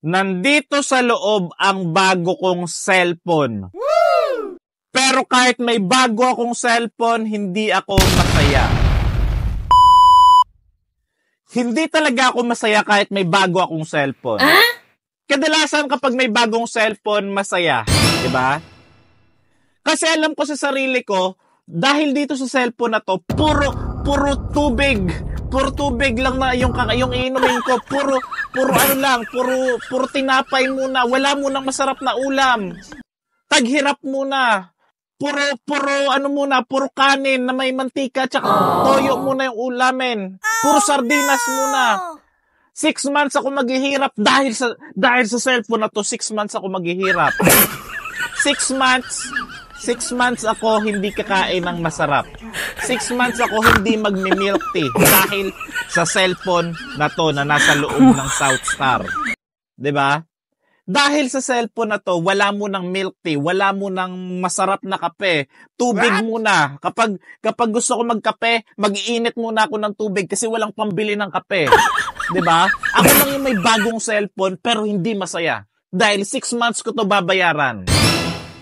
Nandito sa loob ang bago kong cellphone. Woo! Pero kahit may bago akong cellphone, hindi ako masaya. Hindi talaga ako masaya kahit may bago akong cellphone. Kadalasan kapag may bagong cellphone, masaya. Diba? Kasi alam ko sa sarili ko, dahil dito sa cellphone na to, puro tubig. Puro tubig lang na yung iinumin ko. Puro ano lang, puro tinapay muna. Wala munang masarap na ulam. Taghirap muna. Puro kanin na may mantika tsaka toyo muna yung ulamin. Puro sardinas muna. 6 months ako maghihirap dahil sa cellphone na to. 6 months ako maghihirap. 6 months ako hindi kakain ng masarap. 6 months ako hindi magmi-milk tea dahil sa cellphone na to na nasa loob ng South Star. 'Di ba? Dahil sa cellphone na to, wala mo ng milk tea, wala mo ng masarap na kape. Tubig muna. Kapag gusto ko magkape, mag-iinit muna ako ng tubig kasi walang pambili ng kape. 'Di ba? Ako lang yung may bagong cellphone pero hindi masaya. Dahil 6 months ko to babayaran.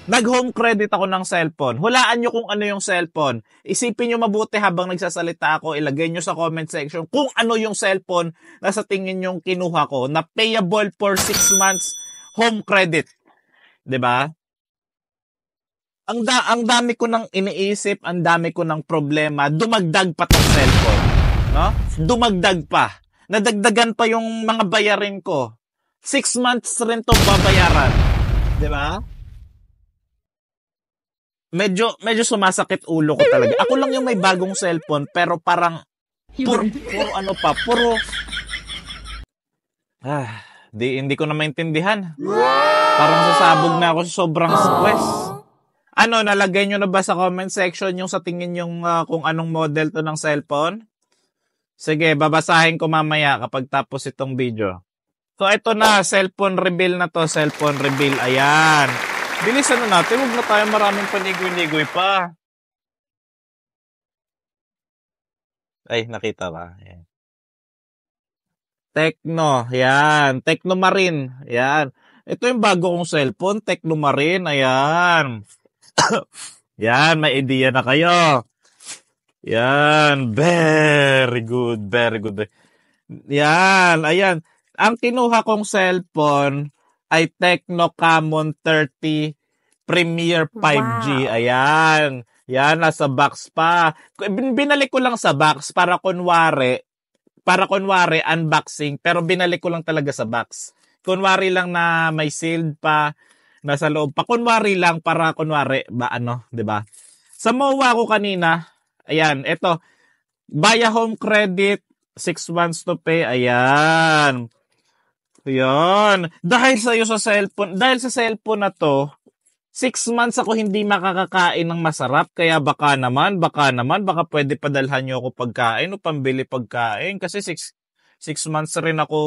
Nag-home credit ako ng cellphone. Hulaan nyo kung ano yung cellphone. Isipin nyo mabuti habang nagsasalita ako. Ilagay nyo sa comment section kung ano yung cellphone na sa tingin nyo kinuha ko na payable for 6 months home credit. 'Di ba? Ang dami ko nang iniisip, ang dami ko ng problema. Dumagdag pa tong cellphone. No? Dumagdag pa. Nadagdagan pa yung mga bayarin ko. 6 months rin to babayaran. 'Di ba? Medyo sumasakit ulo ko talaga. Ako lang yung may bagong cellphone pero parang hindi ko na maintindihan. Parang sasabog na ako sa sobrang stress. Nalagay nyo na ba sa comment section yung sa tingin yung kung anong model to ng cellphone? Sige, babasahin ko mamaya kapag tapos itong video. So ito na, cellphone reveal na to, cellphone reveal. Ayan. Bilisan na natin, huwag na tayo maraming panigoy-nigoy pa. Ay, nakita ba? Ayan. Tecno, yan. Tecno Marine, yan. Ito yung bago kong cellphone, Tecno Marine, ayan. Yan, may idea na kayo. Yan, very good, very good. Yan, ayan. Ang kinuha kong cellphone ay Tecno Camon 30 Premier 5G. Wow. Ayan. Yan, nasa box pa. Binalik ko lang sa box para kunwari unboxing, pero binalik ko lang talaga sa box. Kunwari lang na may sealed pa, nasa loob pa. Kunwari lang para kunwari, 'di ba? Sa MOA ko kanina, ayan, ito, via home credit, 6 months to pay, ayan. Yan. Dahil sa cellphone na to, 6 months ako hindi makakakain ng masarap. Kaya baka pwede padalhan nyo ako pagkain o pambili pagkain. Kasi 6 months rin ako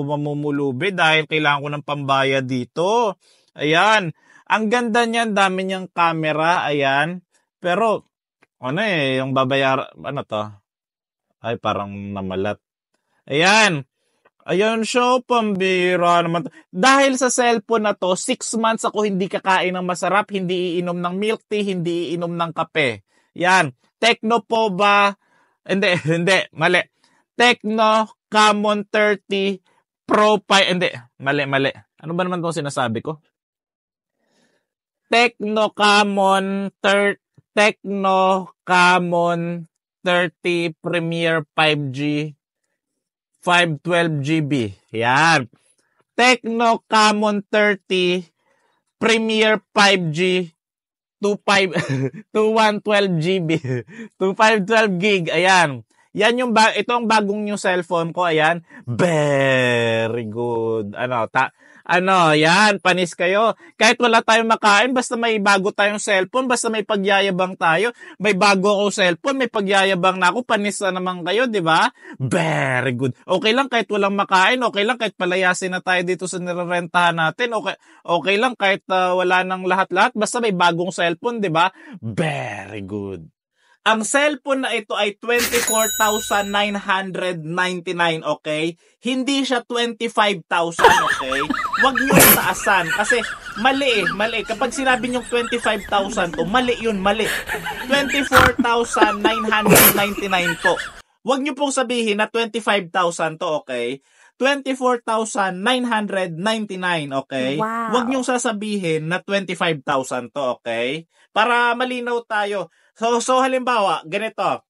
mamumulubi dahil kailangan ko ng pambayad dito. Ayan. Ang ganda niyan, dami niyang camera. Ayan. Pero, yung to? Ay, parang namalat. Ayan. Ayan siya, pambira naman. Dahil sa cellphone na to, 6 months ako hindi kakain ng masarap, hindi iinom ng milk tea, hindi iinom ng kape. Yan. Tecno po ba? Hindi, mali. Tecno Camon 30 Pro 5, hindi, mali. Ano ba naman itong sinasabi ko? Tecno Camon 30 Premier 5G 512 GB. Yan. Tecno Camon 30 Premier 5G 2112 GB. 2512 gig. Ayan. Ito ang bagong new cellphone ko. Ayan. Very good. Yan, panis kayo. Kahit wala tayong makain, basta may bago tayong cellphone, basta may pagyayabang tayo, may bago akong cellphone, may pagyayabang na ako, panis na naman kayo, di ba? Very good. Okay lang kahit walang makain, okay lang kahit palayasin na tayo dito sa nirerentahan natin, okay lang kahit wala nang lahat-lahat, basta may bagong cellphone, di ba? Very good. Ang cellphone na ito ay 24,999, okay? Hindi siya 25,000, okay? Huwag niyo taasan kasi mali. Kapag sinabi niyo 25,000 to, mali yun, mali. 24,999 po. Huwag niyo pong sabihin na 25,000 to, okay? 24,999, okay? Wow. Huwag niyong sasabihin na 25,000 to, okay? Para malinaw tayo. So halimbawa, ganito.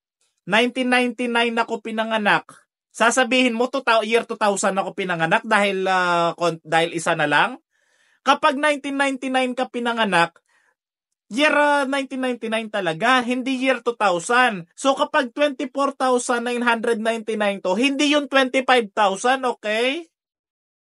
1999 ako pinanganak. Sasabihin mo year 2000 ako pinanganak dahil isa na lang. Kapag 1999 ka pinanganak, year 1999 talaga, hindi year 2000. So kapag 24,999 to, hindi yung 25,000, okay?